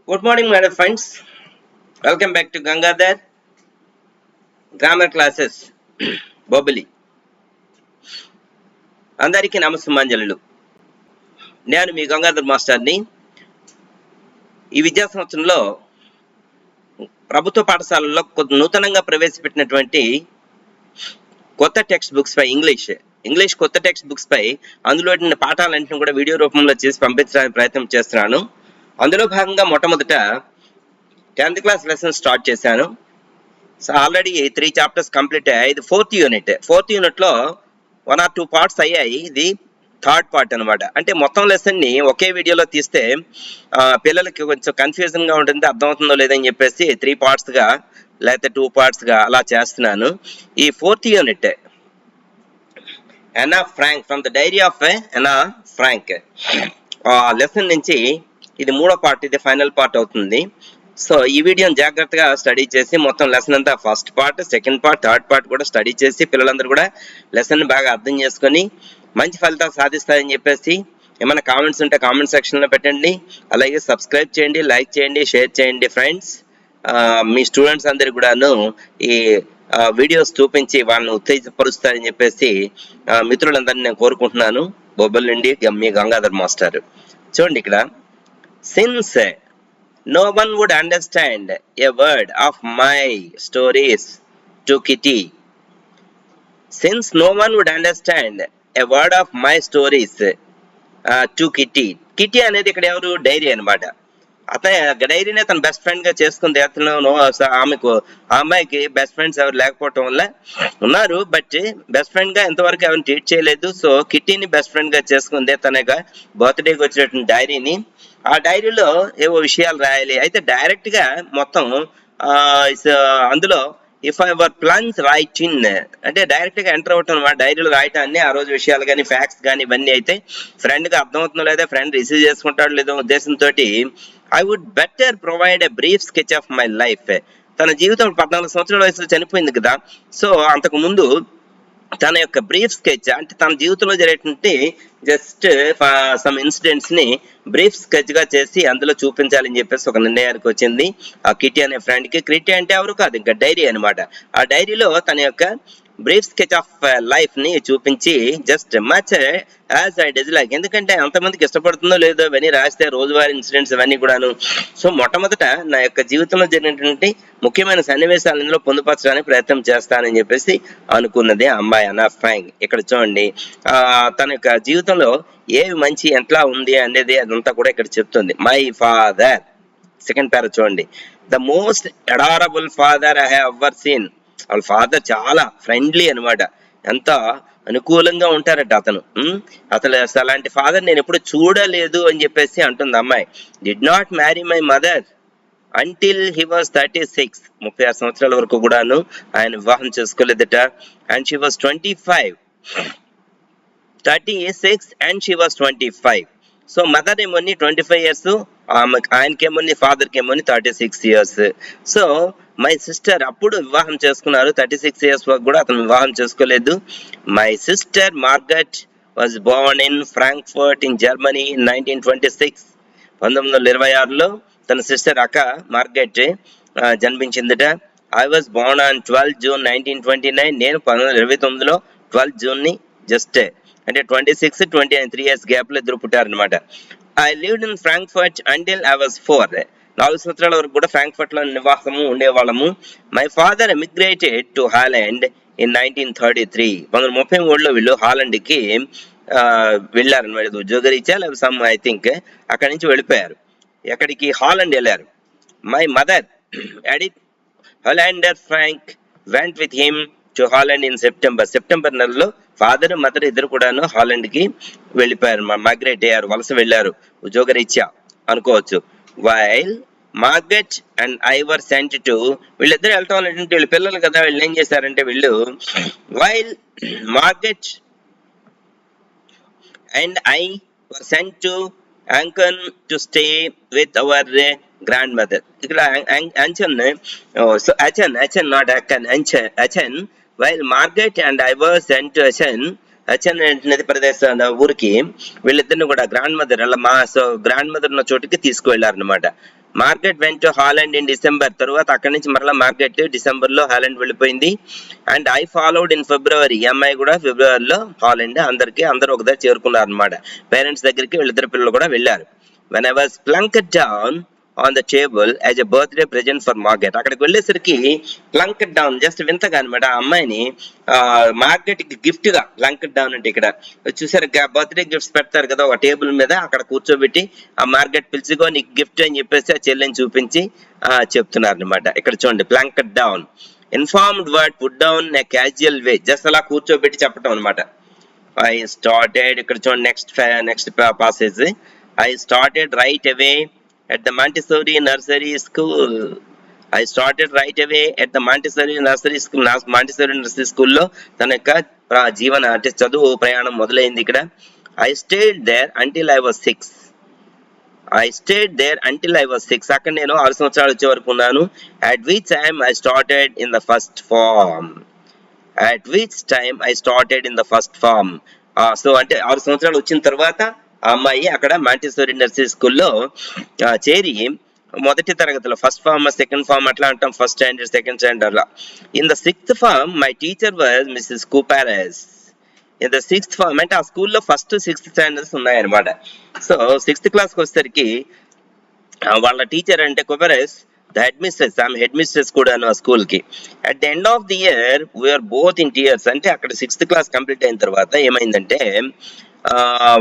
Good morning, my dear friends. Welcome back to Gangadhar Grammar Classes, Bobili. అందరికీ నమస్సుమాంజలులు. నేను మీ గంగాధర్ మాస్టర్ని. ఈ విద్యా సంవత్సరంలో ప్రభుత్వ పాఠశాలల్లో నూతనంగా ప్రవేశపెట్టినటువంటి కొత్త టెక్స్ట్ బుక్స్ పై ఇంగ్లీష్ కొత్త టెక్స్ట్ బుక్స్ పై అందులో పాఠాలన్నింటినీ కూడా వీడియో రూపంలో చేసి పంపించడానికి ప్రయత్నం చేస్తున్నాను. అందులో భాగంగా మొట్టమొదట 10th క్లాస్ లెసన్ స్టార్ట్ చేశాను. సో ఆల్రెడీ 3 చాప్టర్స్ కంప్లీట్ అయ్యాయి. ఇది ఫోర్త్ యూనిట్ లో 1 or 2 పార్ట్స్ అయ్యాయి. ఇది థర్డ్ పార్ట్ అనమాట. అంటే మొత్తం లెసన్ ని ఒకే వీడియోలో తీస్తే పిల్లలకి కొంచెం కన్ఫ్యూజన్ గా ఉంటుంది, అర్థమవుతుందో లేదని చెప్పేసి 3 పార్ట్స్ గా లేకపోతే 2 పార్ట్స్ గా అలా చేస్తున్నాను. ఈ fourth unit Anne Frank from the diary of Anne Frank lesson నుంచి ఇది 3వ పార్ట్, ఇది ఫైనల్ పార్ట్ అవుతుంది. సో ఈ వీడియోని జాగ్రత్తగా స్టడీ చేసి మొత్తం లెసన్ అంతా first part, second part, third part కూడా స్టడీ చేసి పిల్లలందరూ కూడా లెసన్ బాగా అర్థం చేసుకొని మంచి ఫలితాలు సాధిస్తారని చెప్పేసి ఏమైనా కామెంట్స్ ఉంటే కామెంట్ సెక్షన్లో పెట్టండి. అలాగే సబ్స్క్రైబ్ చేయండి, లైక్ చేయండి, షేర్ చేయండి ఫ్రెండ్స్. మీ స్టూడెంట్స్ అందరికి కూడాను ఈ వీడియోస్ చూపించి వాళ్ళని ఉత్తేజపరుస్తారని చెప్పేసి మిత్రులందరినీ నేను కోరుకుంటున్నాను. బొబ్బల్ నుండి మీ గంగాధర్ మాస్టర్. చూడండి ఇక్కడ, since no one would understand a word of my stories to Kitty. Since no one would understand a word of my stories to Kitty. Kitty అనేది ఇక్కడ ఎవరు? డైరీ అనమాట. డైరీనే తన బెస్ట్ ఫ్రెండ్ గా చేసుకుంది. అతను ఆ అమ్మాయికి బెస్ట్ ఫ్రెండ్స్ ఎవరు లేకపోవటం వల్ల ఉన్నారు, బట్ బెస్ట్ ఫ్రెండ్ గా ఎంతవరకు ఎవరిని ట్రీట్ చేయలేదు. సో కిట్టీని బెస్ట్ ఫ్రెండ్ గా చేసుకుంది తనగా బర్త్డేకి వచ్చినటువంటి డైరీని. ఆ డైరీలో ఏవో విషయాలు రాయాలి. అయితే డైరెక్ట్ గా మొత్తం అందులో if I were plans right in అంటే డైరెక్ట్ గా ఎంటర్ అవటం అనమాట. డైరీలో రాయటాన్ని ఆ రోజు విషయాలు కానీ ఫ్యాక్ట్స్ కానీ ఇవన్నీ అయితే ఫ్రెండ్ గా అర్థమవుతుందో లేదా, ఫ్రెండ్ రిసీవ్ చేసుకుంటాడు లేదో ఉద్దేశంతో I would better provide a brief sketch of my life. తన జీవితం 14 సంవత్సరాల వయసులో చనిపోయింది కదా. సో అంతకు ముందు తన యొక్క బ్రీఫ్ స్కెచ్ అంటే తన జీవితంలో జరిగేటువంటి జస్ట్ సమ్ ఇన్సిడెంట్స్ ని బ్రీఫ్ స్కెచ్ గా చేసి అందులో చూపించాలని చెప్పేసి ఒక నిర్ణయానికి వచ్చింది ఆ కిట్టి అనే ఫ్రెండ్ కి. కిట్టి అంటే ఎవరు కాదు, ఇంకా డైరీ అనమాట. ఆ డైరీలో తన యొక్క బ్రీఫ్ స్కెచ్ ఆఫ్ లైఫ్ ని చూపించి just much as I dislike, ఎందుకంటే అంతమందికి ఇష్టపడుతుందో లేదో ఇవన్నీ రాస్తే రోజువారీ ఇన్సిడెంట్స్ ఇవన్నీ కూడాను. సో మొట్టమొదట నా యొక్క జీవితంలో జరిగినటువంటి ముఖ్యమైన సన్నివేశాలు ఇందులో పొందుపరచడానికి ప్రయత్నం చేస్తానని చెప్పేసి అనుకున్నది ఆ అమ్మాయి అనా ఫ్రాంక్. ఇక్కడ చూడండి, తన యొక్క జీవితంలో ఏవి మంచి ఎట్లా ఉంది అనేది అదంతా కూడా ఇక్కడ చెప్తుంది. మై ఫాదర్, సెకండ్ పేర చూడండి, the most adorable father I have ever seen. వాళ్ళ ఫాదర్ చాలా ఫ్రెండ్లీ అనమాట, ఎంత అనుకూలంగా ఉంటారట అతను. అసలు అలాంటి ఫాదర్ నేను ఎప్పుడు చూడలేదు అని చెప్పేసి అంటుంది అమ్మాయి. Did not marry my mother until he was 36. 36 సంవత్సరాల వరకు కూడాను ఆయన వివాహం చేసుకోలేదట. And she was 36 and she was 25. So mother ఏమోని 25 years, ఆయనకేమోని ఫాదర్ కేమోని 36 years. సో మై సిస్టర్ అప్పుడు వివాహం చేసుకున్నారు. 36 years వరకు కూడా అతను వివాహం చేసుకోలేదు. My sister Margaret was born in Frankfurt in Germany in 1926. 1926లో తన సిస్టర్ అక్క మార్గరెట్ జన్మించిందట. I was born on 12 June 1929. నేను 1929లో 12 June ని జస్ట్ అంటే 26, 29 3 years గ్యాప్ లో ఇద్దరు పుట్టారనమాట. I lived in Frankfurt until I was 4. 4 సంవత్సరాల వరకు కూడా ఫ్రాంక్ఫర్ట్ లో నివాసము ఉండేవాళ్ళము. My father emigrated to Holland in 1933. 1933లో వీళ్ళు హాలండ్ కి వెళ్ళారనమాట. ఉద్యోగరీత్యా లేదా సమ్ ఐ థింక్ అక్కడి నుంచి వెళ్ళిపోయారు. ఎక్కడికి? హాలండ్ వెళ్ళారు. My mother Edith Hollander Frank went with him to Holland in September నెలలో ఫాదర్ మదర్ ఇద్దరు కూడాను హాలండ్ కి వెళ్ళిపోయారు, మైగ్రేట్ అయ్యారు, వలస వెళ్ళారు ఉద్యోగరీత్యా అనుకోవచ్చు. While Margaret and I were sent to, వీళ్ళిద్దరు వెళ్ళటం అనేటువంటి వీళ్ళ పిల్లలు కదా, వీళ్ళు ఏం చేశారంటే వీళ్ళు while Margaret and I were sent to అంకన్ to stay with our grandmother. ఇక్కడ Aachen not Aachen. While Margaret and I were sent to Aachen నది ప్రదేశం ఊరికి వీళ్ళిద్దరిని కూడా గ్రాండ్ మదర్ గ్రాండ్ మదర్ ఉన్న చోటుకి తీసుకువెళ్ళారనమాట. Margot went to Holland in December. తర్వాత అక్కడి నుంచి మరలా మార్గెట్ డిసెంబర్ లో హాలండ్ వెళ్ళిపోయింది. And I followed in February. ఈ అమ్మాయి కూడా ఫిబ్రవరిలో హాలండ్. అందరూ ఒకదారి చేరుకున్నారు అనమాట. పేరెంట్స్ దగ్గరికి వీళ్ళిద్దరు పిల్లలు కూడా వెళ్ళారు. when I was plunked down on the table as a birthday present for Margaret. అక్కడికి వెళ్ళేసరికి ప్లంక్డ్ డౌన్, జస్ట్ వింతగా అనమాట. ఆ అమ్మాయిని మార్గెట్ కి గిఫ్ట్ గా, ప్లంక్డ్ డౌన్ అంటే ఇక్కడ చూసారు బర్త్డే గిఫ్ట్స్ పెడతారు కదా ఒక టేబుల్ మీద, అక్కడ కూర్చోబెట్టి ఆ మార్గెట్ పిలిచిగో నీకు గిఫ్ట్ అని చెప్పేసి ఆ చెల్లెని చూపించి చెప్తున్నారు అనమాట. ఇక్కడ చూడండి, plunked down, informed word, put down a casual way, just అలా కూర్చోబెట్టి చెప్పడం అనమాట. ఐ స్టార్టెడ్, ఇక్కడ చూడండి next passage. I started right away at the Montessori Nursery School. I started right away at the Montessori Nursery School. Montessori Nursery School లో తన యొక్క జీవన అంటే చదువు ప్రయాణం మొదలైంది ఇక్కడ. I stayed there until I was 6. I stayed there until I was 6. అక్కడ నేను 6 సంవత్సరాలు వచ్చే వరకు ఉన్నాను. At which time I started in the first form. At which time I started in the first form. So అంటే 6 సంవత్సరాలు వచ్చిన తర్వాత ఆ అమ్మాయి అక్కడ మాంటిసోరీ నర్సరీ స్కూల్లో చేరి మొదటి తరగతిలో, ఫస్ట్ ఫార్మ్ సెకండ్ ఫార్మ్ అట్లా అంటాం, ఫస్ట్ స్టాండర్డ్ సెకండ్ స్టాండర్డ్ లా. In the 6th form my teacher was Mrs Kuperus. In the 6th form అంటే ఆ స్కూల్లో ఫస్ట్ 6th స్టాండర్డ్స్ ఉన్నాయన్నమాట. సో 6th క్లాస్కి వచ్చేసరికి వాళ్ళ టీచర్ అంటే కూపారెస్ ద హెడ్ మిస్ట్రెస్, ఆమె హెడ్ మిస్ట్రెస్ కూడాను ఆ స్కూల్ కి. At the end of the year we're both in tears. అంటే అక్కడ 6th క్లాస్ కంప్లీట్ అయిన తర్వాత ఏమైందంటే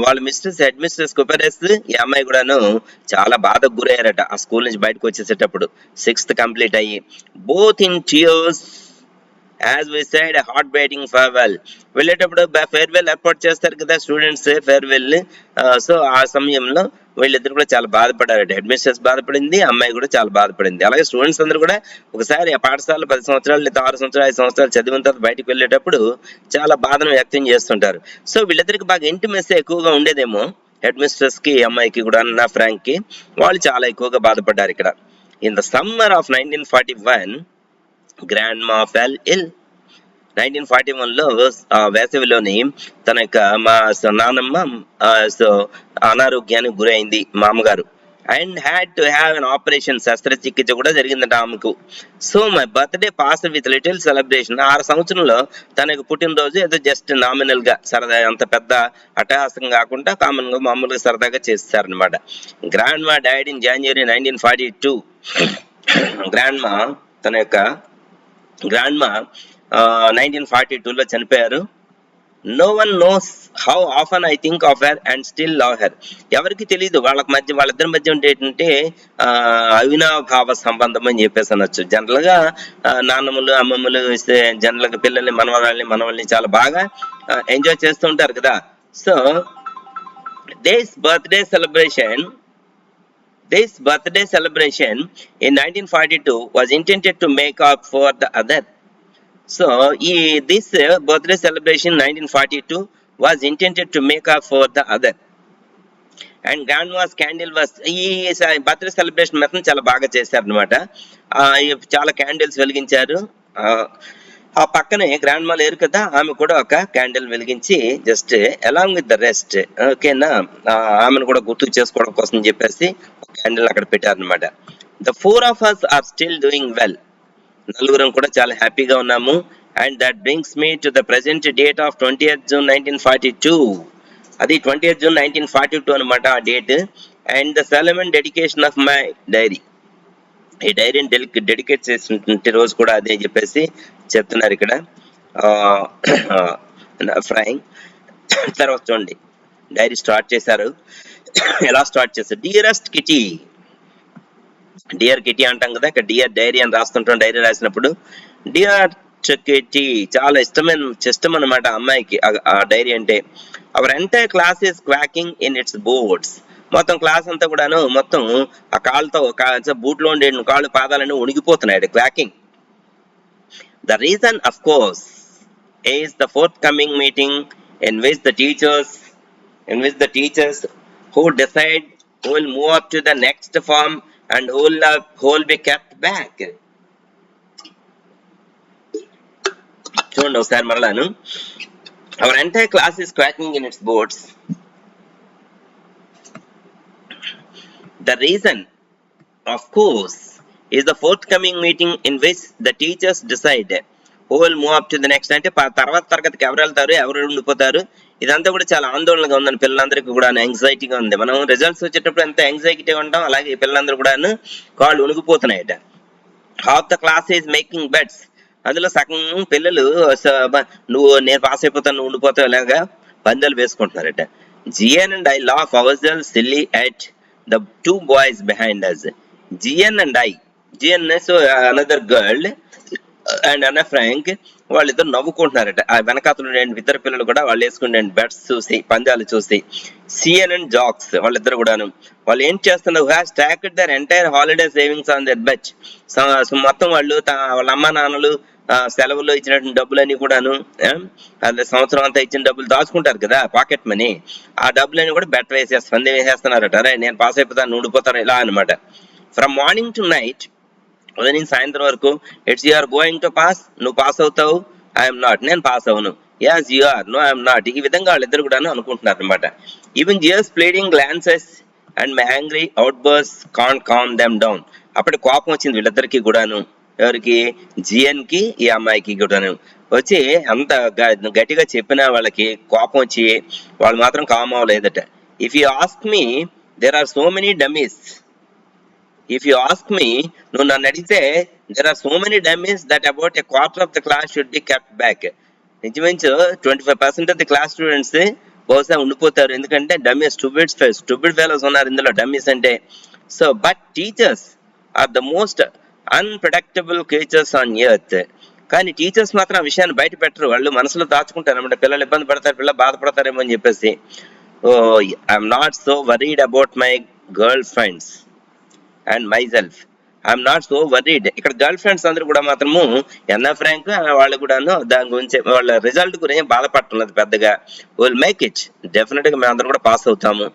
వాళ్ళ హెడ్ మిస్ట్రెస్ కుపెరెస్, ఈ అమ్మాయి కూడాను చాలా బాధకు గురయ్యారట ఆ స్కూల్ నుంచి బయటకు వచ్చేసేటప్పుడు 6th కంప్లీట్ అయ్యి. Both in tears as we said heart biting farewell. వెళ్ళేటప్పుడు ఫేర్వెల్ ఏర్పాటు చేస్తారు కదా స్టూడెంట్స్, ఫేర్వెల్. సో ఆ సమయంలో వీళ్ళిద్దరు కూడా చాలా బాధపడారట. హెడ్ మిస్ట్రెస్ బాధపడింది, అమ్మాయి కూడా చాలా బాధపడింది. అలాగే స్టూడెంట్స్ అందరూ కూడా ఒకసారి ఆ పాఠశాల 10 సంవత్సరాలు లేదా 6 సంవత్సరాలు 5 సంవత్సరాలు చదివిన తర్వాత బయటకు వెళ్ళేటప్పుడు చాలా బాధను వ్యక్తం చేస్తుంటారు. సో వీళ్ళిద్దరికి బాగా ఇంటిమెస్ ఎక్కువగా ఉండేదేమో, హెడ్ మిస్ట్రెస్ కి అమ్మాయికి కూడా, నా ఫ్రాంక్ కి. వాళ్ళు చాలా ఎక్కువగా బాధపడ్డారు ఇక్కడ. In the summer of 1941 grandma fell ill. 1941లో వేసవిలోని తన యొక్క మా నాన్నమ్మ అనారోగ్యానికి గురైంది, మా అమ్మగారు. And had to have an operation, శస్త్రచికిత్స కూడా జరిగిందట ఆమెకు. So my birthday pass with little celebration. 6 సంవత్సరంలో తన యొక్క పుట్టినరోజు ఏదో జస్ట్ నామినల్ గా, సరదా, అంత పెద్ద అట్టహాసం కాకుండా కామన్ గా మామూలుగా సరదాగా చేస్తారనమాట. Grandma died in January 1942. Grandma తన యొక్క గ్రాండ్మా 1942లో చనిపోయారు. No one knows how often I think of her and still love her. ఎవరికి తెలియదు వాళ్ళిద్దరి మధ్య ఉండేటంటే అవినాభావ సంబంధం అని చెప్పేసి అనొచ్చు. జనరల్ గా నాన్నమ్మలు అమ్మమ్మలు జనరల్ గా పిల్లల్ని మనవల్ని చాలా బాగా ఎంజాయ్ చేస్తూ ఉంటారు కదా. So this birthday celebration in 1942 was intended to make up for the other. So this birthday celebration 1942 was intended to make up for the other. And grandma's candle was, ఈ birthday celebration మాత్రం చాలా బాగా చేశారు అనమాట. చాలా candles వెలిగించారు. ఆ పక్కనే grandma లేరు కదా, ఆమె కూడా ఒక క్యాండిల్ వెలిగించి just along with the rest, ఓకేనా, ఆమెను కూడా గుర్తు చేసుకోవడం కోసం చెప్పేసి ఒక క్యాండిల్ అక్కడ పెట్టారనమాట. The 4 of us are still doing well. నలుగురం కూడా చాలా హ్యాపీగా ఉన్నాము. And that brings me to the present date of 20th June 1942. అది 20th June 1942 అనమాట ఆ డేట్. And the solemn dedication of my diary. ఈ డైరీని డెడికేట్ చేసిన రోజు కూడా అదే చెప్పేసి చెప్తున్నారు ఇక్కడ ఫ్రాంక్. తర్వాత చూడండి, డైరీ స్టార్ట్ చేశారు. ఎలా స్టార్ట్ చేశారు? Dearest kitty. డియర్ కిటీ అంటాం కదా, ఇక్కడ డియర్ డైరీ అని రాస్తుంటాం. డైరీ రాసినప్పుడు డియర్ కిటీ చాలా ఇష్టం అనమాట అమ్మాయికి ఆ డైరీ అంటే. Our entire class is quaking in its boots. మొత్తం క్లాస్ అంతా కూడాను మొత్తం ఆ కాళ్ళతో బూట్లో ఉండే కాళ్ళు పాదాలన్నీ ఉణిగిపోతున్నాయి, quaking. The reason of course is the forthcoming meeting in which the teachers who decide who will move up to the next form and who will be kept back. చూడండి ఒకసారి మరలాను. Our entire class is quacking in its boards. The reason of course, is the forthcoming meeting in which the teachers decide who will move up to the next అంటే తర్వాత తరగతికి ఎవరు వెళ్తారు, ఎవరు ఉండిపోతారు. ఇదంతా కూడా చాలా ఆందోళనగా ఉందని పిల్లలందరికీ కూడా యాంగ్జైటీగా ఉంది. మనం రిజల్ట్స్ వచ్చేటప్పుడు ఎంత యాంగ్జైటీగా ఉంటాం, అలాగే ఈ పిల్లలందరూ కూడా కాళ్ళు ఉణిగిపోతున్నాయట. Half the class is making bets, అందులో సగం పిల్లలు నువ్వు నేను పాస్ అయిపోతాను, నువ్వు ఉండిపోతావు, ఇలాగా పందాలు వేసుకుంటున్నారట. జిఎన్ and I laugh ourselves silly at the two boys behind us. జిఎన్ అండ్ ఐ, జిఎన్ so another girl and Anne Frank, వాళ్ళిద్దరు నవ్వుకుంటున్నారట. ఆ వెనకాతలు ఇద్దరు పిల్లలు కూడా వాళ్ళు వేసుకునే బెట్స్ చూసి, పందాలు చూసి. సిఎన్ అండ్ జాక్స్ వాళ్ళిద్దరు కూడాను వాళ్ళు ఏం చేస్తున్నారు, has stacked their entire holiday savings on their bet. మొత్తం వాళ్ళు వాళ్ళ అమ్మ నాన్నలు సెలవుల్లో ఇచ్చినటువంటి డబ్బులన్నీ కూడాను, అదే సంవత్సరం అంతా ఇచ్చిన డబ్బులు దాచుకుంటారు కదా పాకెట్ మనీ, ఆ డబ్బులన్నీ కూడా బెట్ వేసేస్తున్నారట. అరే నేను పాస్ అయిపోతాను, ఉండిపోతాను, ఇలా అనమాట. ఫ్రమ్ మార్నింగ్ టు నైట్, ఉదయం సాయంత్రం వరకు, it's you are going to pass, నువ్వు పాస్ అవుతావు, ఐఎమ్ నాట్, నేను పాస్ అవును, as you are, no I'm not. ఈ విధంగా వాళ్ళిద్దరు కూడా అనుకుంటున్నారు అనమాట. Even jeers pleading glances and my angry outbursts can't calm them down. అప్పటి కోపం వచ్చింది వీళ్ళిద్దరికి కూడాను. ఎవరికి, జిఎన్ కి ఈ అమ్మాయికి కూడాను వచ్చి అంత గట్టిగా చెప్పిన వాళ్ళకి కోపం వచ్చి వాళ్ళు మాత్రం కామ్ అవ్వలేదట. If you ask me, there are so many dummies. If you ask me, నువ్వు నన్ను అడిగితే, there are so many dummies that about a quarter of the class should be kept back. ఇంచుమించు 25% ఆఫ్ ది క్లాస్ స్టూడెంట్స్ బహుశా ఉండిపోతారు, ఎందుకంటే dummies, stupid fellows ఉన్నారు ఇందులో dummies అంటే. So but teachers are the most unpredictable creatures on earth. కానీ teachers మాత్రం ఆ విషయాన్ని బయట పెట్టరు, వాళ్ళు మనసులో దాచుకుంటారు అనమాట. పిల్లలు ఇబ్బంది పడతారు, పిల్లలు బాధపడతారేమో అని చెప్పేసి. Oh I'm not so worried about my girlfriends and myself, I'm not so worried. ఇక్కడ గర్ల్ ఫ్రెండ్స్ అందరూ కూడా మాత్రము ఎన్నా ఫ్రాంక్ వాళ్ళు కూడాను దాని గురించి, వాళ్ళ రిజల్ట్ గురించి బాధపడుతున్నది పెద్దగా. విల్ మేక్ ఇట్, డెఫినెట్ గా మేము అందరూ కూడా పాస్ అవుతాము.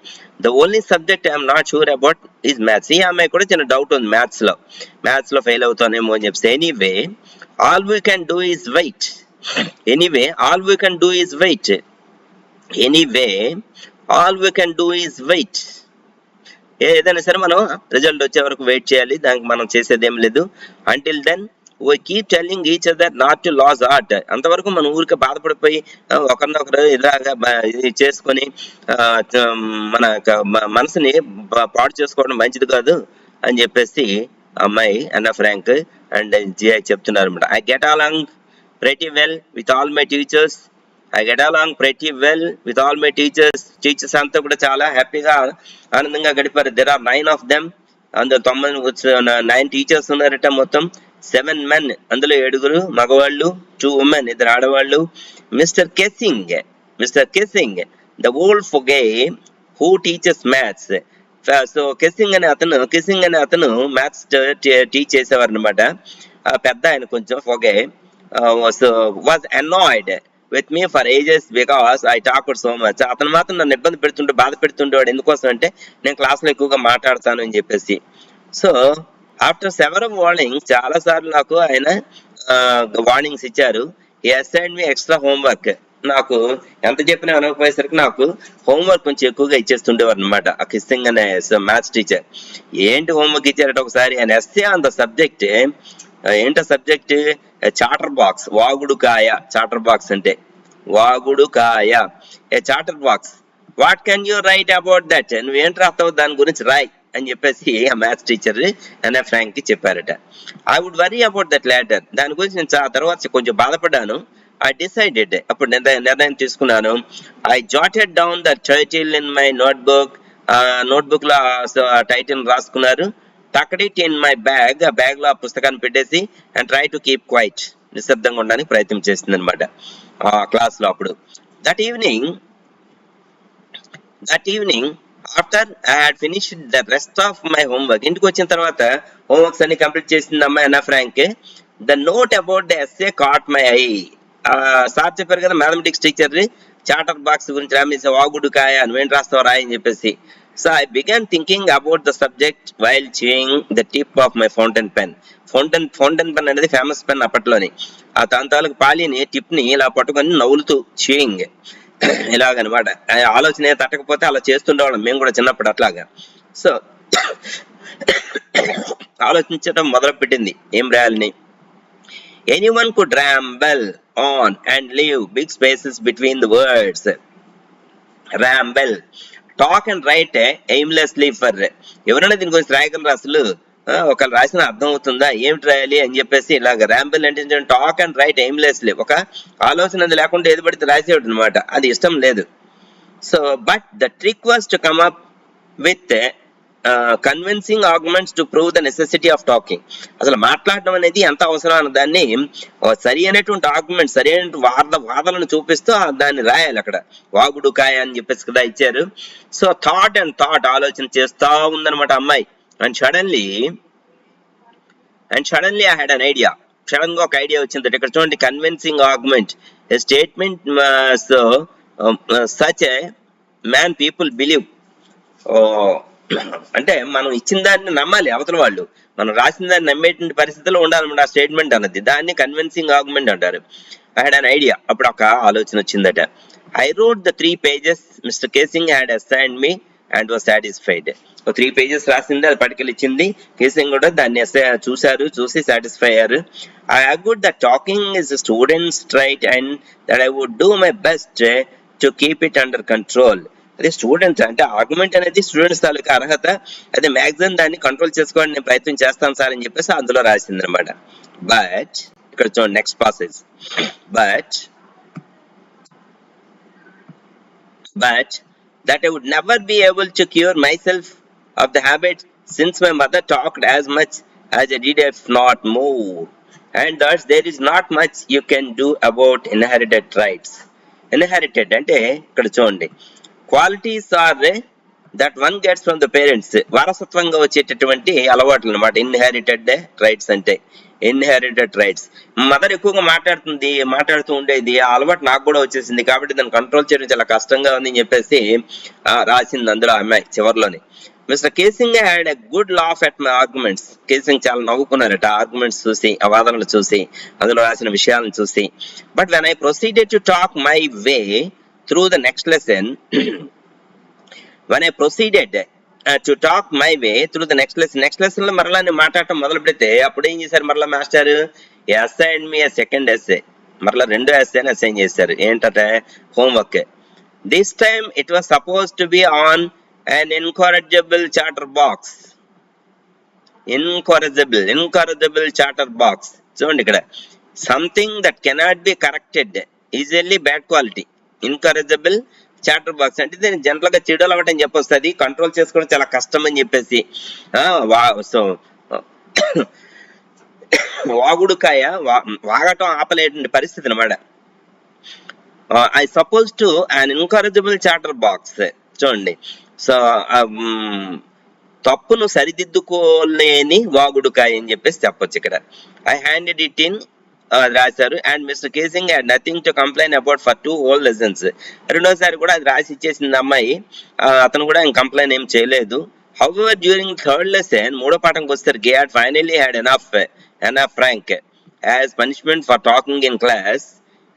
The only subject I'm not sure about is maths. ఈ అమ్మాయి కూడా చిన్న డౌట్ ఉంది మ్యాథ్స్ లో ఫెయిల్ అవుతానేమో అని చెప్పి. Anyway all we can do is wait. Anyway all we can do is wait. Anyway all we can do is wait. ఏదైనా సరే మనం రిజల్ట్ వచ్చే వరకు వెయిట్ చేయాలి, దానికి మనం చేసేది ఏం లేదు. Until then we keep telling each other not to lose heart. అంతవరకు మన ఊరికి బాధపడిపోయి ఒకరినొకరు ఇలాగా చేసుకొని మన మనసుని పాడు చేసుకోవడం మంచిది కాదు అని చెప్పేసి అమ్మాయి అన్న ఫ్రాంక్ అండ్ జిఐ చెప్తున్నారు అనమాట. I get along pretty well with all my teachers. I get along pretty well with all my teachers. Teachers అంతా కూడా చాలా హ్యాపీగా ఆనందంగా గడిపారు. There are 9 of them. అందులో 9 టీచర్స్ ఉన్నారట మొత్తం. 7 men, అందులో 7 మగవాళ్ళు, 2 women, 2 ఆడవాళ్ళు. Mr Keesing the old fogey who teachers maths. So Keesing అనే అతను మ్యాథ్స్ టీచ్ చేసేవారు అనమాట. పెద్ద ఆయన కొంచెం ఫొగే was annoyed with me for ages because I talked so much. అతను మాత్రం నన్ను బాధ పెడుతుండేవాడు. ఎందుకోసం అంటే నేను క్లాస్లో ఎక్కువగా మాట్లాడతాను అని చెప్పేసి. సో ఆఫ్టర్ సెవెరల్ వార్నింగ్స్, చాలా సార్లు నాకు ఆయన వార్నింగ్స్ ఇచ్చారు. he assigned me extra homework. నాకు ఎంత చెప్పినా అనకపోయేసరికి నాకు హోంవర్క్ కొంచెం ఎక్కువగా ఇచ్చేస్తుండేవారు అనమాట ఆ కిస్సింగ్ అనే మ్యాథ్స్ టీచర్. ఏంటి హోంవర్క్ ఇచ్చారట ఒకసారి, ఆయన ఎస్సే ఆన్ ద సబ్జెక్ట్. ఏంటో సబ్జెక్ట్, చాటర్ బాక్స్, వాగుడుకాయ. చాటర్ బాక్స్ అంటే వాగుడుకాయ, a chatterbox. What can you write about that, నువ్వేంటి రాస్తావు దాని గురించి రాయ్ అని చెప్పేసి ఆ మ్యాథ్స్ టీచర్ అనే ఫ్రాంక్ కి చెప్పారట. I would worry about that later. దాని గురించి నేను తర్వాత కొంచెం బాధపడ్డాను. ఐ డిసైడెడ్, అప్పుడు నిర్ణయం తీసుకున్నాను. I jotted down the title in my notebook లో టైటిల్ రాసుకున్నారు. Tucked it in my bag, ఆ బ్యాగ్ లో ఆ పుస్తకాన్ని పెట్టేసి and try to keep quiet, నిశ్శబ్దంగా ఉండడానికి ప్రయత్నం చేస్తుంది అనమాట క్లాస్ లో. అప్పుడు that evening after I had finished the rest of my homework, ఇంటికి వచ్చిన తర్వాత హోంవర్క్స్ అన్ని కంప్లీట్ చేసింది అమ్మాయి Anne Frank. The note about the essay caught my eye. Sir చెప్పారు కదా మ్యాథమెటిక్స్ టీచర్, చాటర్ బాక్స్ గురించి రామేసి వాగుడుకాయ నువ్వేంటి రాస్తావు రాయని చెప్పేసి. So I began thinking about the subject while chewing the tip of my fountain pen. Fountain pen అనేది famous pen అప్పట్లోని. ఆ తాంతాలకు పాలిని టిప్ ని ఇలా పట్టుకొని నవ్వులుతూ చేయింగ్ ఇలాగనమాట. ఆలోచన తట్టకపోతే అలా చేస్తుండేవాళ్ళం మేము కూడా చిన్నప్పుడు అట్లాగా. సో ఆలోచించడం మొదలు పెట్టింది ఏం రాయాలని. Anyone could ramble on and leave big spaces between the words. Ramble, talk and right aimlessly for. ఎవరైనా దీని గురించి రాయగలరా అసలు? ఒకళ్ళు రాసిన అర్థం అవుతుందా ఏమిటి రాయాలి అని చెప్పేసి ఇలాగ ర్యాంబుల్ అంటే టాక్ అండ్ రైట్ ఎయిమ్లెస్లీ, ఒక ఆలోచన లేకుండా ఏది పడితే రాసేవాడు అనమాట. అది ఇష్టం లేదు. So but the trick was to come up with convincing arguments to prove the necessity of talking. అసలు మాట్లాడడం అనేది ఎంత అవసరం అన్న దాన్ని సరి అయినటువంటి ఆర్గ్యుమెంట్, సరి అయినటువంటి వాదనను చూపిస్తూ దాన్ని రాయాలి అక్కడ. వాగుడు కాయ అని చెప్పేసి కదా ఇచ్చారు. సో థాట్ అండ్ థాట్, ఆలోచన చేస్తా ఉందన్నమాట అమ్మాయి. And suddenly I had an idea. Sudden గా ఒక ఐడియా వచ్చింది. ఇక్కడ చూడండి, convincing argument, A statement so such a man people believe. అంటే మనం ఇచ్చిన దాన్ని నమ్మాలి అవతల వాళ్ళు, మనం రాసిన దాన్ని నమ్మేటువంటి పరిస్థితిలో ఉండాలన్నమాట ఆ స్టేట్మెంట్ అన్నది. దాన్ని కన్విన్సింగ్ ఆర్గ్యుమెంట్ అంటారు. I had an idea. అప్పుడు ఒక ఆలోచన వచ్చిందట. I wrote the 3 pages mister Keesing had assigned me and was satisfied. 3 pages రాసింది, అది పట్టుకెళ్ళిచ్చింది. కేసింగ్ కూడా దాన్ని చూసి సాటిస్ఫై అయ్యారు. I agreed that talking is students right and that I would do my best to keep it under control. అదే students అంటే argument అనేది students తాలూకా అర్హత, అదే మ్యాక్సిమం దాన్ని కంట్రోల్ చేసుకోవడానికి నేను ప్రయత్నం చేస్తాను సార్ అని చెప్పేసి అందులో రాసింది అనమాట. బట్ ఇక్కడ చూడండి next passage. But that I would never be able to cure myself of the habit since my mother talked as much as I did, if not more, and thus there is not much you can do about inherited traits. Inherited అంటే ఇక్కడ చూడండి, qualities are that one gets from the parents. వారసత్వంగా వచ్చేటటువంటి అలవాట్లు అనమాట inherited rights అంటే. Inherited rights, mother ఎక్కువగా మాట్లాడుతూ ఉండేది, ఆ అలవాటు నాకు కూడా వచ్చేసింది, కాబట్టి దాన్ని కంట్రోల్ చేయడం చాలా కష్టంగా ఉంది అని చెప్పేసి రాసింది అందులో అమ్మాయి చివరిలోని. Mr Keesing had a good laugh at my arguments. Keesing చాలా నవ్వుకున్నారట ఆర్గ్యుమెంట్స్ చూసి, ఆ వాదనలు చూసి, అందులో రాసిన విషయాలను చూసి. But when I proceeded to talk my way through the next lesson, when I proceeded to talk my way through the next lesson లో మరలా నేను మాట్లాడటం మొదలు పెడితే అప్పుడు ఏం చేశారు మరలా master? Assign me second essay, మరలా 2వ ఎస్సేని అసైన్ చేశారు. ఏంటంటే homework. This time it was suppose to be on an incorrigible chatterbox. Incorrigible chatterbox. చూడండి ఇక్కడ, something that cannot be corrected, easily bad quality. Incorrigible chatterbox అంటే దీన్ని general గా చెడు అలవాటు అని చెప్పొస్తుంది, కంట్రోల్ చేసుకోవడం చాలా కష్టం అని చెప్పేసి. సో వాగుడుకాయ, వాగటం ఆపలేటువంటి పరిస్థితి అనమాట. I suppose to an incorrigible chatterbox. చూడండి, సో తప్పును సరిదిద్దుకోలేని వాగుడుకాయ అని చెప్పేసి చెప్పొచ్చు ఇక్కడ. ఐ హ్యాండెడ్ ఇట్ ఇన్ రాశారు. And Mr Keesing had nothing to complain about for 2 whole lessons. రెండోసారి కూడా అది రాసి ఇచ్చేసింది అమ్మాయి, అతను కూడా కంప్లైంట్ ఏం చేయలేదు. హౌవెవర్ డ్యూరింగ్ 3rd lesson, 3వ పాఠంకి వచ్చేసరికి had finally had enough Frank as punishment for talking in class.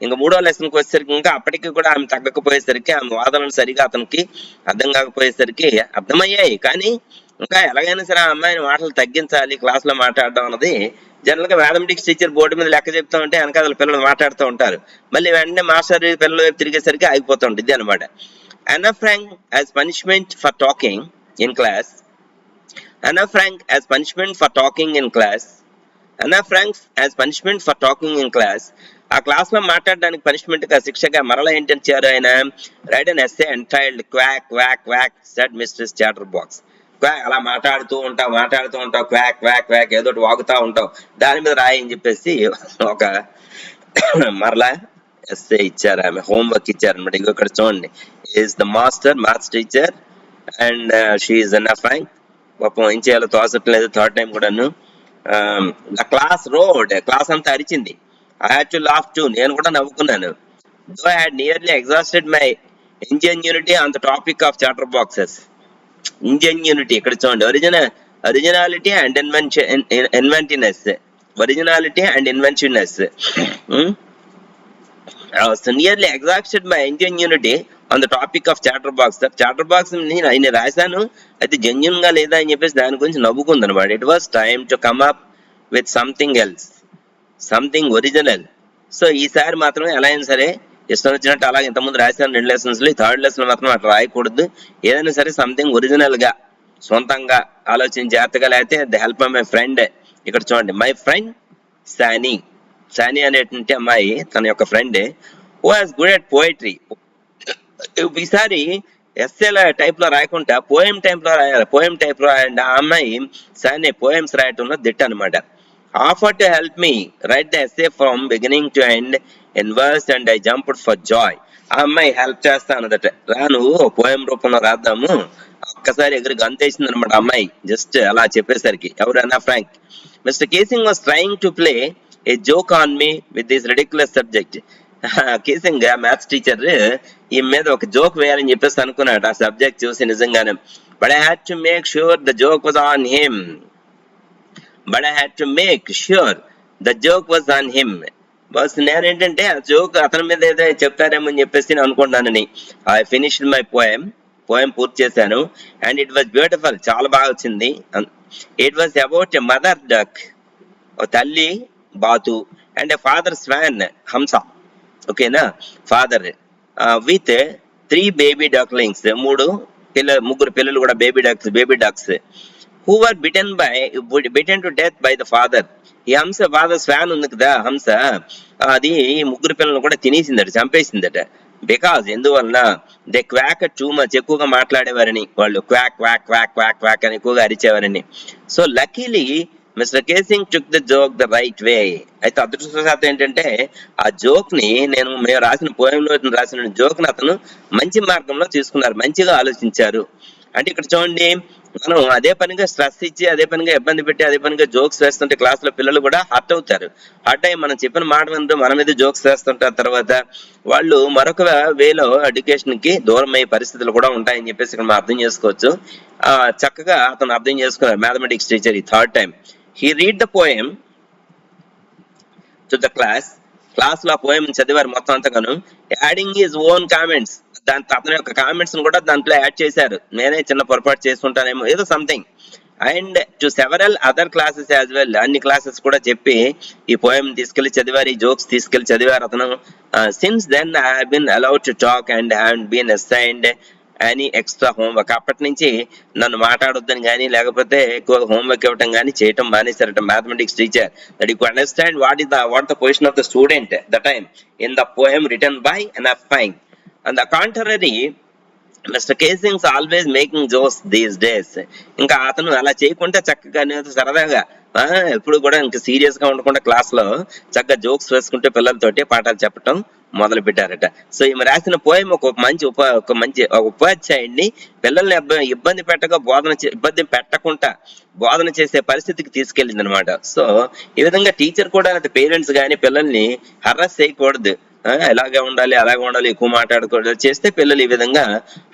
ఇంకా 3వ లెసన్కి వచ్చేసరికి ఇంకా అప్పటికి కూడా ఆమె తగ్గకపోయేసరికి, ఆమె వాదనలు సరిగా అతనికి అర్థం కాకపోయేసరికి అర్థమయ్యాయి, కానీ ఇంకా ఎలాగైనా సరే ఆ అమ్మాయిని మాటలు తగ్గించాలి క్లాస్ లో మాట్లాడడం అన్నది. జనరల్ గా మ్యాథమెటిక్స్ టీచర్ బోర్డు మీద లెక్క చెప్తా ఉంటే వెనకాల పిల్లలు మాట్లాడుతూ ఉంటారు, మళ్ళీ వెంటనే మాస్టర్ పిల్లలు వైపు తిరిగేసరికి ఆగిపోతూ ఉంటుంది అనమాట. Anna Frank as punishment for talking in class. Anna Frank as punishment for talking in class. Anna Frank as punishment for talking in class. ఆ క్లాస్ లో మాట్లాడడానికి పనిష్మెంట్ గా, శిక్షగా మరలా ఏంటంటారు ఆయన? Write an essay entitled quack quack quack said Mistress Chatterbox. అలా మాట్లాడుతూ ఉంటావు క్వాక్ క్వాక్ క్వాక్ ఏదో వాగుతా ఉంటావు, దాని మీద రాయి అని చెప్పేసి ఒక మరలా ఎస్సే ఇచ్చారు, ఆమె హోంవర్క్ ఇచ్చారు అనమాట. ఇంకో ఇక్కడ చూడండి, is the maths teacher and she Anna Frank. పాపం ఏం చేయాలో తోచట్లేదు 3rd టైం కూడాను. ద క్లాస్ రోడ్, క్లాస్ అంతా అరిచింది. I had to laugh too, నేను కూడా నవ్వుకున్నాను. Though I had nearly exhausted my ingenuity on the topic of chatterboxes. Ingenuity ఇక్కడ చూడండి, originality and inventiveness. Originality and inventiveness. I was nearly exhausted my ingenuity on the topic of chatterbox. Chatterbox నేను రాశాను, అయితే genuine గా లేదా అని చెప్పేసి దాని గురించి నవ్వుకుంది అనమాట. It was time to come up with something else, something original. So ఈసారి మాత్రం ఎలా అయినా సరే ఇష్టం వచ్చినట్టు అలాగే ఇంతకుముందు రాశాను 2 lessons లో, 3rd lesson మాత్రం అట్లా రాయకూడదు. ఏదైనా సరే సంథింగ్ ఒరిజినల్ గా సొంతంగా ఆలోచించి జాగ్రత్తగా, లేకపోతే the help of my friend. ఇక్కడ చూడండి, మై ఫ్రెండ్ సానీ. సానీ అనేటువంటి అమ్మాయి తన యొక్క friend who has good at poetry. ఈసారి ఎస్ఏల టైప్ లో రాయకుండా పోయం టైప్ లో రాయాలి. పోయం టైప్ లో రాయండి. ఆ అమ్మాయి సానీ పోయమ్స్ రాయటంలో దిట్ట అనమాట. Offer to help me write the essay from beginning to end in verse and I jumped for joy. ఆ అమ్మాయి హెల్ప్ చేస్తా అన్నదట. రా నువ్వు పోయం రూపంలో రాద్దాము. ఒక్కసారి ఎగురు గంతేసింది అనమాట అమ్మాయి, జస్ట్ అలా చెప్పేసరికి. ఎవరైనా Frank, mister Keesing was trying to play a joke on me with this ridiculous subject. Keesing maths teacher ఈ మీద ఒక జోక్ వేయాలని చెప్పేసి అనుకున్నాడు ఆ సబ్జెక్ట్ చూసి నిజంగానే. But I had to make sure the joke was on him. Bus నేనేంటంటే ఆ జోక్ అతని మీద ఏదో చెప్తారేమో అని చెప్పేసి నేను అనుకుంటానని ఐ ఫినిష్డ్ మై పోయం పూర్తి చేశాను. అండ్ ఇట్ వాజ్ బ్యూటిఫుల్, చాలా బాగా వచ్చింది. It was about a mother duck, తల్లి బాతు, అండ్ ఎ ఫాదర్ స్వాన్, హంస. ఓకేనా, ఫాదర్ విత్ 3 baby ducklings, ముగ్గురు పిల్లలు కూడా baby ducks who were bitten to death by the father. ఈ హంస ఫాదర్ స్వాన్ ఉంది కదా, హంస అది ఈ ముగ్గురు పిల్లలను కూడా తినేసిందట, చంపేసిందట. బికాజ్ ఎందువలన దే క్వాక్ టూ మచ్, ఎక్కువగా మాట్లాడేవారని, వాళ్ళు quack quack quack quack quack అని ఎక్కువగా అరిచేవారని. So luckily Mr Keesing took the joke the right way. అయితే అదృష్టవశాత్తు ఏంటంటే ఆ జోక్ ని మేము రాసిన పోయంలో రాసిన జోక్ ని అతను మంచి మార్గంలో తీసుకున్నారు, మంచిగా ఆలోచించారు. అంటే ఇక్కడ చూడండి, మనం అదే పనిగా స్ట్రెస్ ఇచ్చి, అదే పనిగా ఇబ్బంది పెట్టి, అదే పనిగా జోక్స్ వేస్తుంటే క్లాస్ లో పిల్లలు కూడా హర్ట్ అవుతారు. హర్ట్ అయ్యి మనం చెప్పిన మాట వింటూ మన మీద జోక్స్ వేస్తుంటారు. తర్వాత వాళ్ళు మరొక వేలో ఎడ్యుకేషన్ కి దూరం అయ్యే పరిస్థితులు కూడా ఉంటాయని చెప్పేసి ఇక్కడ మనం అర్థం చేసుకోవచ్చు. చక్కగా అతను అర్థం చేసుకున్నారు మ్యాథమెటిక్స్ టీచర్. ఈ 3rd time he read the poem to the class లో ఆ పోయం చదివారు మొత్తం అంతగాను. యాడింగ్ హిజ్ ఓన్ కామెంట్స్, అతని యొక్క కామెంట్స్ కూడా దాంట్లో యాడ్ చేశారు. నేనే చిన్న పొరపాటు చేసుకుంటానేమో ఏదో something. And to several other classes as well, అన్ని క్లాసెస్ కూడా చెప్పి ఈ పోయం తీసుకెళ్లి చదివారు, ఈ జోక్స్ తీసుకెళ్లి చదివారు అతను. Since then I have been allowed to talk and have been assigned any extra homework. అప్పటి నుంచి నన్ను మాట్లాడొద్దని కానీ, లేకపోతే ఎక్కువ హోంవర్క్ ఇవ్వటం కానీ చేయటం మానేశారట mathematics teacher. That you understand what the position of the student the time in the poem written by NF fine. On the contrary Mr Keesing's always making jokes these days. ఇంకా అతను అలా చేయకుండా చక్కగా సరదాగా ఎప్పుడు కూడా ఇంకా సీరియస్ గా ఉండకుండా క్లాస్ లో చక్కగా జోక్స్ వేసుకుంటే పిల్లలతోటి పాఠాలు చెప్పటం మొదలు పెట్టారట. సో ఈమె రాసిన పోయం ఒక మంచి ఉపాధ్యాయుడిని పిల్లల్ని ఇబ్బంది పెట్టకుండా బోధన చేసే పరిస్థితికి తీసుకెళ్ళింది అనమాట. సో ఈ విధంగా టీచర్ కూడా పేరెంట్స్ కానీ పిల్లల్ని హరాస్ చేయకూడదు. ఎలాగే ఉండాలి, అలాగే ఉండాలి, ఎక్కువ మాట్లాడకూడదు చేస్తే పిల్లలు ఈ విధంగా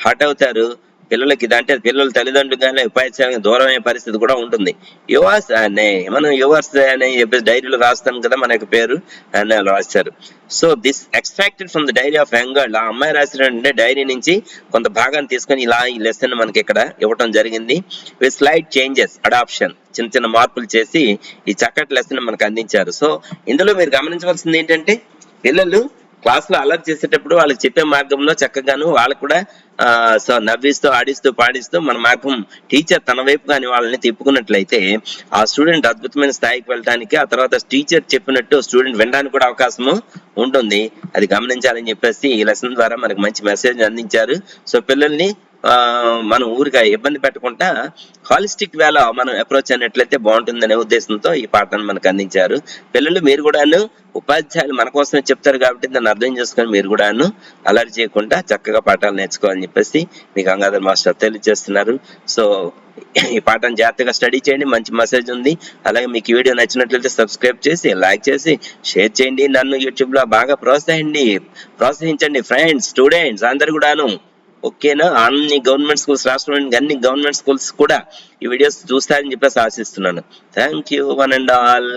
హర్ట్ అవుతారు. పిల్లలకి అంటే పిల్లల తల్లిదండ్రులు కానీ ఉపాధ్యాయులకు దూరం అయ్యే పరిస్థితి కూడా ఉంటుంది. యువర్స్ అనే మనం యువర్స్ అని చెప్పేసి డైరీలో రాస్తాం కదా, మన యొక్క పేరు అని రాశారు. So this extracted from the diary of young girl. ఆ అమ్మాయి రాసిన డైరీ నుంచి కొంత భాగాన్ని తీసుకొని ఇలా ఈ లెసన్ మనకి ఇక్కడ ఇవ్వటం జరిగింది. విత్ స్లైడ్ చేంజెస్, అడాప్షన్, చిన్న చిన్న మార్పులు చేసి ఈ చక్కటి లెసన్ మనకు అందించారు. సో ఇందులో మీరు గమనించవలసింది ఏంటంటే, పిల్లలు క్లాస్ లో అలర్ట్ చేసేటప్పుడు వాళ్ళకి చెప్పే మార్గంలో చక్కగాను వాళ్ళకు కూడా సో నవ్విస్తూ ఆడిస్తూ పాడిస్తూ మన మార్గం టీచర్ తన వైపు కానీ వాళ్ళని తిప్పుకున్నట్లయితే ఆ స్టూడెంట్ అద్భుతమైన స్థాయికి వెళ్ళడానికి, ఆ తర్వాత టీచర్ చెప్పినట్టు స్టూడెంట్ వినడానికి కూడా అవకాశము ఉంటుంది. అది గమనించాలని చెప్పేసి ఈ లెసన్ ద్వారా మనకు మంచి మెసేజ్ అందించారు. సో పిల్లల్ని మనం ఊరిగా ఇబ్బంది పెట్టకుండా హాలిస్టిక్ వేలో మనం అప్రోచ్ అయినట్లయితే బాగుంటుందనే ఉద్దేశంతో ఈ పాఠాన్ని మనకు అందించారు. పిల్లలు మీరు కూడాను, ఉపాధ్యాయులు మన కోసమే చెప్తారు కాబట్టి దాన్ని అర్థం చేసుకొని మీరు కూడాను అలర్ట్ చేయకుండా చక్కగా పాఠాలు నేర్చుకోవాలని చెప్పేసి మీకు గంగాధర్ మాస్టర్ తెలియజేస్తున్నారు. సో ఈ పాఠాన్ని జాగ్రత్తగా స్టడీ చేయండి, మంచి మెసేజ్ ఉంది. అలాగే మీకు ఈ వీడియో నచ్చినట్లయితే సబ్స్క్రైబ్ చేసి, లైక్ చేసి, షేర్ చేయండి. నన్ను యూట్యూబ్ లో బాగా ప్రోత్సహించండి ఫ్రెండ్స్, స్టూడెంట్స్ అందరు కూడాను. ఓకేనా, అన్ని గవర్నమెంట్ స్కూల్స్, రాష్ట్రంలోని అన్ని గవర్నమెంట్ స్కూల్స్ కూడా ఈ వీడియోస్ చూస్తారని చెప్పేసి ఆశిస్తున్నాను. Thank you one and all.